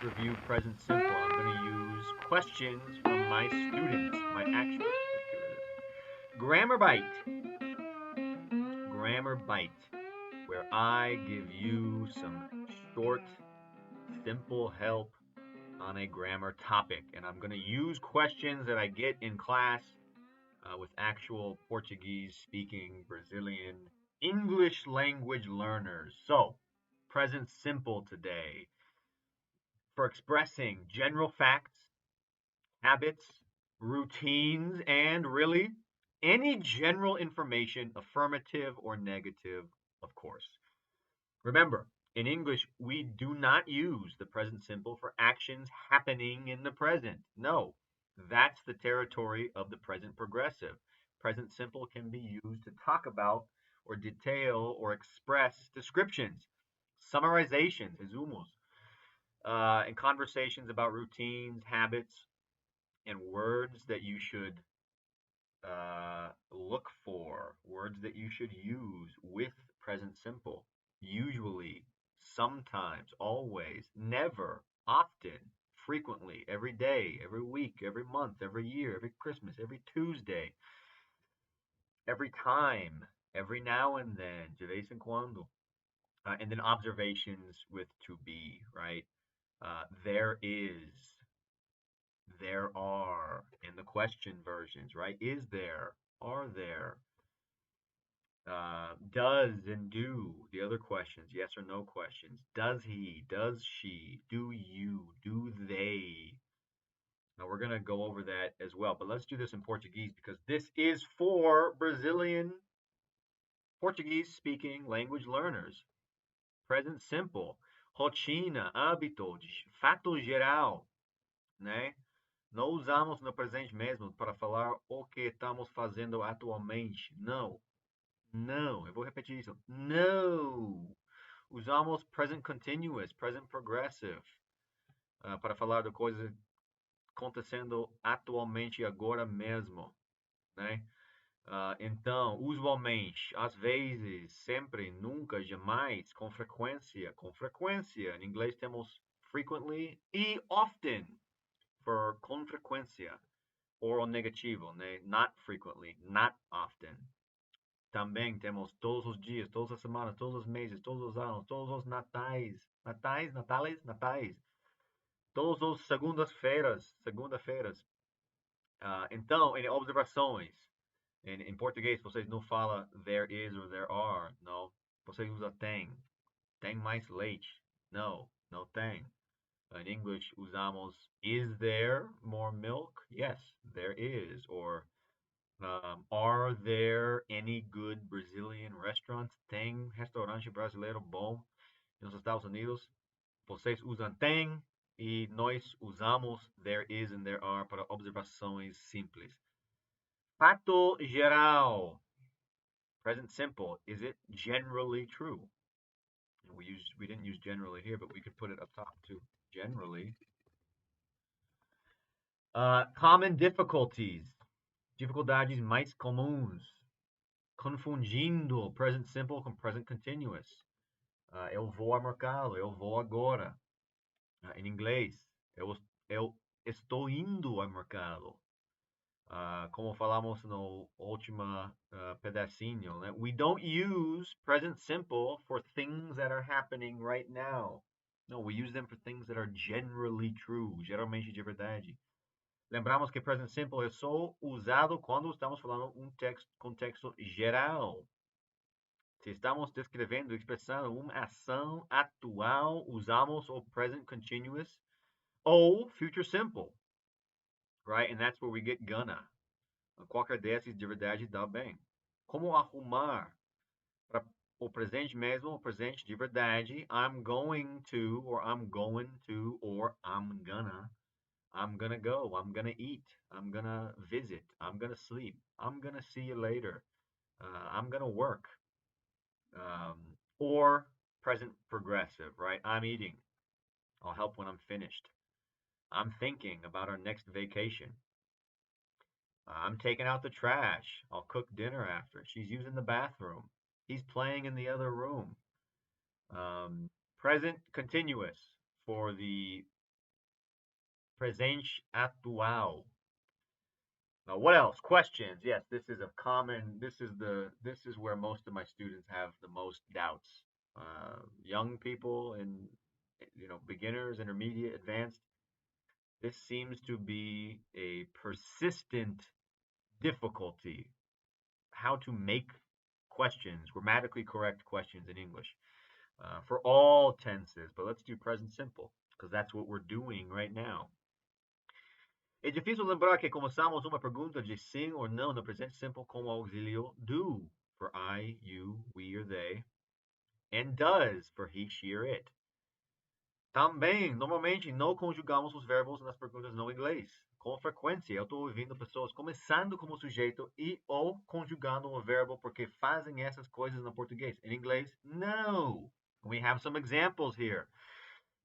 review present simple. I'm going to use questions from my students, my actual, let's get rid of this. Grammar Bite. Grammar Bite, where I give you some short, simple help on a grammar topic. And I'm going to use questions that I get in class with actual Portuguese speaking Brazilian English language learners. So, present simple today for expressing general facts, habits, routines, and really any general information, affirmative or negative, of course. Remember, in English, we do not use the present simple for actions happening in the present. No, that's the territory of the present progressive. Present simple can be used to talk about or detail or express descriptions, summarizations, resumos, and conversations about routines, habits, and words that you should look for, words that you should use with present simple. Usually, sometimes, always, never, often, frequently, every day, every week, every month, every year, every Christmas, every Tuesday, every time, every now and then, de vez em quando. And then observations with to be, right? There is, there are, in the question versions, right? Is there, are there, does and do, the other questions, yes or no questions. Does he, does she, do you, do they? Now we're going to go over that as well, but let's do this in Portuguese because this is for Brazilian Portuguese speaking language learners. Present simple, rotina, hábitos, fato geral, né? Não usamos no presente mesmo para falar o que estamos fazendo atualmente. Não, não. Eu vou repetir isso. Não. Usamos present continuous, present progressive, para falar de coisas acontecendo atualmente agora mesmo, né? Então, usualmente, às vezes, sempre, nunca, jamais, com frequência, com frequência. Em inglês temos frequently e often, for com frequência, or o negativo, né? Not frequently, not often. Também temos todos os dias, todas as semanas, todos os meses, todos os anos, todos os natais. Natais, natales, natais. Todos os segundas-feiras, segunda-feiras. Então, em observações, em português, vocês não falam there is or there are, não. Vocês usam tem. Tem mais leite? Não, não tem. In English, usamos is there more milk? Yes, there is. Or are there any good Brazilian restaurants? Tem restaurante brasileiro bom nos Estados Unidos? Vocês usam tem e nós usamos there is and there are para observações simples. Fato geral. Present simple. Is it generally true? And we didn't use generally here, but we could put it up top too. Generally. Common difficulties. Dificuldades mais comuns. Confundindo present simple com present continuous. Eu vou ao mercado, eu vou agora. Em inglês, eu estou indo ao mercado. Como falamos no último pedacinho, né? We don't use present simple for things that are happening right now. No, we use them for things that are generally true, geralmente de verdade. Lembramos que present simple é só usado quando estamos falando contexto geral. Se estamos descrevendo, expressando uma ação atual, usamos o present continuous ou future simple, right? And that's where we get gonna. Qualquer desses de verdade dá bem. Como arrumar para o presente mesmo, o presente de verdade? I'm going to, or I'm going to, or I'm gonna. I'm gonna go. I'm gonna eat. I'm gonna visit. I'm gonna sleep. I'm gonna see you later. I'm gonna work. Um, or present progressive, right? I'm eating. I'll help when I'm finished. I'm thinking about our next vacation. I'm taking out the trash. I'll cook dinner after. She's using the bathroom. He's playing in the other room. Um, Present continuous for the presente atual. Now, what else? Questions. Yes, this is a common. This is where most of my students have the most doubts. Young people and beginners, intermediate, advanced. This seems to be a persistent difficulty. How to make questions, grammatically correct questions in English for all tenses. But let's do present simple because that's what we're doing right now. É difícil lembrar que começamos uma pergunta de sim ou não no presente simple como auxílio do for I, you, we or they, and does for he, she or it. Também, normalmente, não conjugamos os verbos nas perguntas no inglês. Com frequência, eu estou ouvindo pessoas começando como sujeito e ou conjugando o verbo porque fazem essas coisas no português. Em inglês, no. We have some examples here.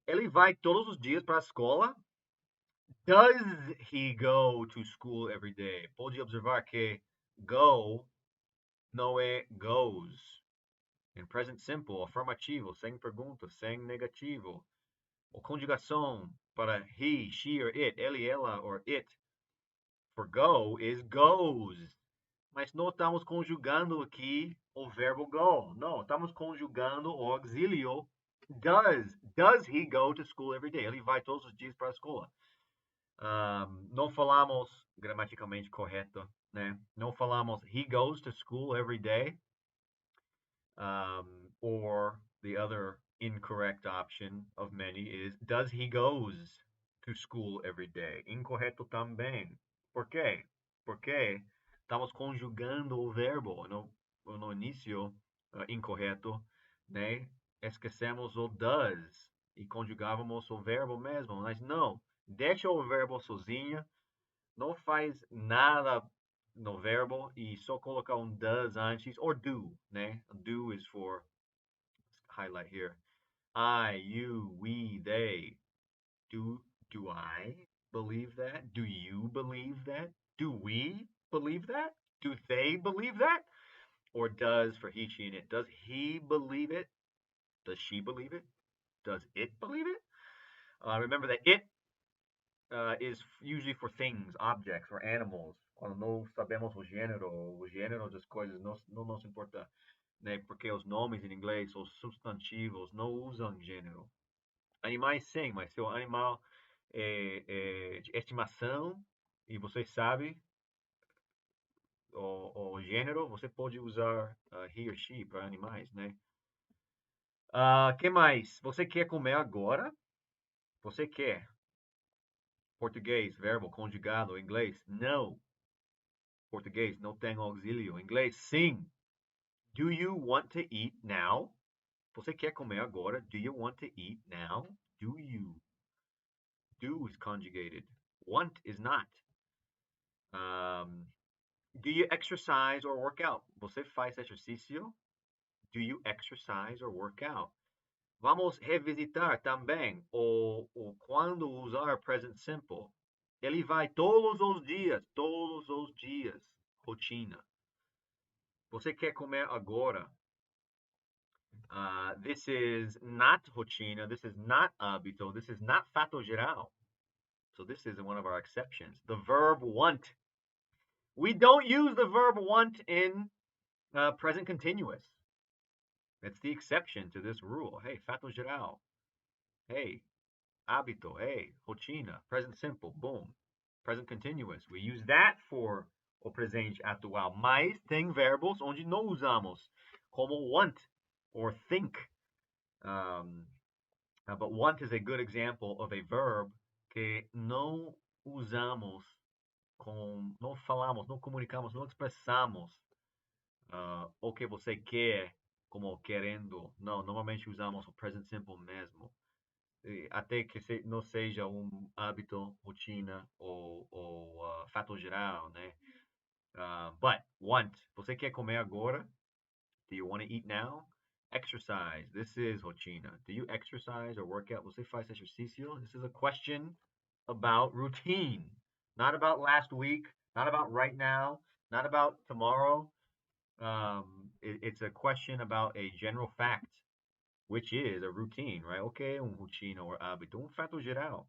Ele vai todos os dias para a escola? Does he go to school every day? Pode observar que go não é goes. Em present simple, afirmativo, sem pergunta, sem negativo. Ou conjugação para he, she or it, ele, ela or it for go is goes. Mas não estamos conjugando aqui o verbo go. Não, estamos conjugando o auxílio does. Does he go to school every day? Ele vai todos os dias para a escola. Não falamos gramaticalmente correto, né? Não falamos he goes to school every day, or the other incorrect option of many is does he goes to school every day? Incorreto também. Por quê? Porque estamos conjugando o verbo no início incorreto, né? Esquecemos o does e conjugávamos o verbo mesmo, mas não. Deixa o verbo sozinho, não faz nada no verbo e só colocar um does antes, or do, né? Do is for, highlight here, I, you, we, they. Do, do I believe that? Do you believe that? Do we believe that? Do they believe that? Or does for he, she, and it. Does he believe it? Does she believe it? Does it believe it? Remember that it is usually for things, objects, or animals. Quando não sabemos o gênero das coisas não nos importa, né? Porque os nomes em inglês, os substantivos, não usam gênero. Animais sim, mas se o animal é de estimação e você sabe o gênero, você pode usar he or she para animais, né? Que mais? Você quer comer agora? Você quer? Português, verbo conjugado. Inglês, não. Português, não tem auxílio. Inglês, sim. Do you want to eat now? Você quer comer agora? Do you want to eat now? Do you? Do is conjugated. Want is not. Do you exercise or work out? Você faz exercício? Do you exercise or work out? Vamos revisitar também o quando usar present simple. Ele vai todos os dias, todos os dias. Rotina. Você quer comer agora? This is not rotina. This is not hábito. This is not fato geral. So this is one of our exceptions. The verb want. We don't use the verb want in present continuous. That's the exception to this rule. Hey, fato geral. Hey, hábito. Hey, rotina. Present simple. Boom. Present continuous. We use that for o presente atual. Mas tem verbos onde não usamos, como want or think. But want is a good example of a verb que não usamos, não falamos, não comunicamos, não expressamos o que você quer como querendo. Não, normalmente usamos o present simple mesmo. Até que não seja um hábito, rotina ou fato geral, né? But want, você quer comer agora? Do you want to eat now? Exercise. This is rotina. Do you exercise or work out? Você faz exercício? This is a question about routine, not about last week, not about right now, not about tomorrow. It's a question about a general fact, which is a routine, right? Okay, routine or hábito, fato geral.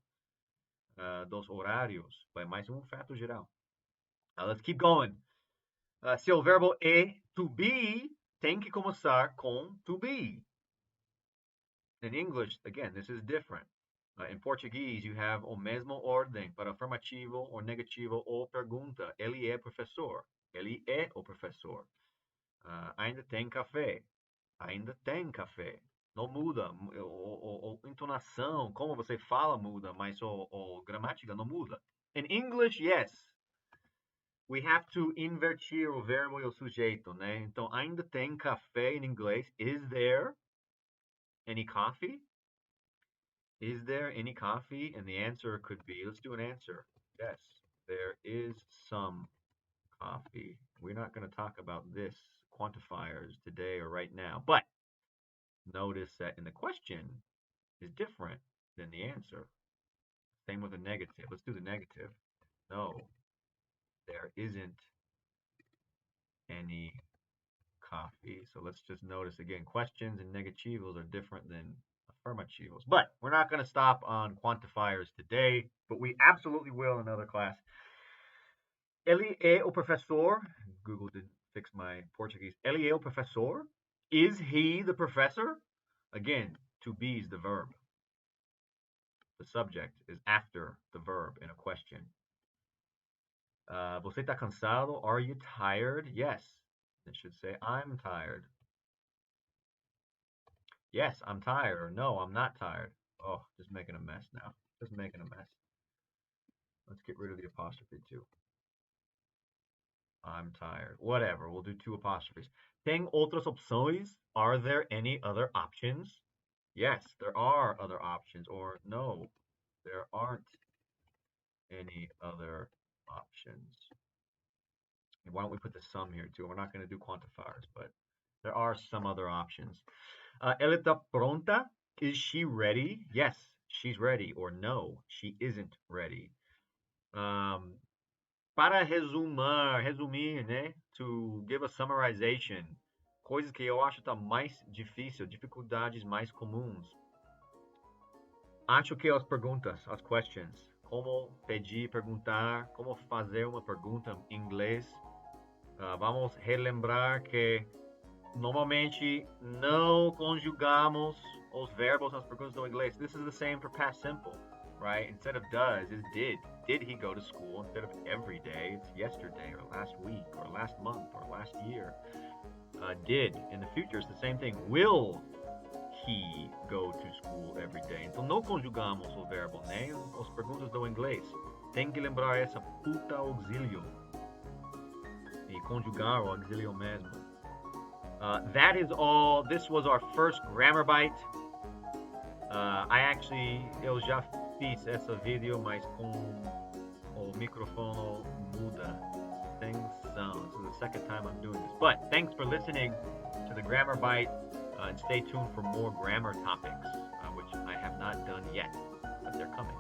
dos horários. Vai mais um fato geral. Let's keep going. Se o verbo é to be, tem que começar com to be. In English, again, this is different. In Portuguese, you have o mesmo ordem para afirmativo ou negativo ou pergunta. Ele é professor. Ele é o professor. Ainda tem café. Ainda tem café. Não muda. A entonação, como você fala muda, mas a gramática não muda. In English, yes. We have to invertir o verbo e o sujeito, né? Então, ainda tem café em inglês. Is there any coffee? Is there any coffee? And the answer could be, let's do an answer. Yes, there is some coffee. We're not going to talk about this quantifiers today or right now, but notice that in the question is different than the answer. Same with the negative. Let's do the negative. No, there isn't any coffee. So let's just notice again, questions and negativos are different than affirmativos. But we're not going to stop on quantifiers today, but we absolutely will in another class. Ele é o professor. Google didn't fix my Portuguese. Ele é o professor. Is he the professor? Again, to be is the verb. The subject is after the verb in a question. Você está cansado? Are you tired? Yes. It should say, I'm tired. Yes, I'm tired. Or no, I'm not tired. Oh, just making a mess now. Just making a mess. Let's get rid of the apostrophe too. I'm tired. Whatever. We'll do 2 apostrophes. Tem outras opções? Are there any other options? Yes, there are other options. Or no, there aren't any other options. And why don't we put the sum here too? We're not going to do quantifiers, but there are some other options. Ela está pronta? Is she ready? Yes, she's ready. Or no, she isn't ready. Para resumir, né? To give a summarization. Coisas que eu acho tá mais difícil, dificuldades mais comuns. Acho que as perguntas, as questions. Como pedir, perguntar, como fazer uma pergunta em inglês. Vamos relembrar que normalmente não conjugamos os verbos nas perguntas do inglês. This is the same for past simple, right? Instead of does, is did. Did he go to school? Instead of every day, it's yesterday or last week or last month or last year. Did. In the future, it's the same thing. Will he go to school every day? Então não conjugamos o verbo, né? As perguntas do inglês. Tem que lembrar essa puta auxílio. E conjugar o auxílio mesmo. That is all. This was our first grammar bite. Eu já fiz esse vídeo, mas com o microfone muda. This is the second time I'm doing this. But thanks for listening to the grammar bite. And stay tuned for more grammar topics, which I have not done yet, but they're coming.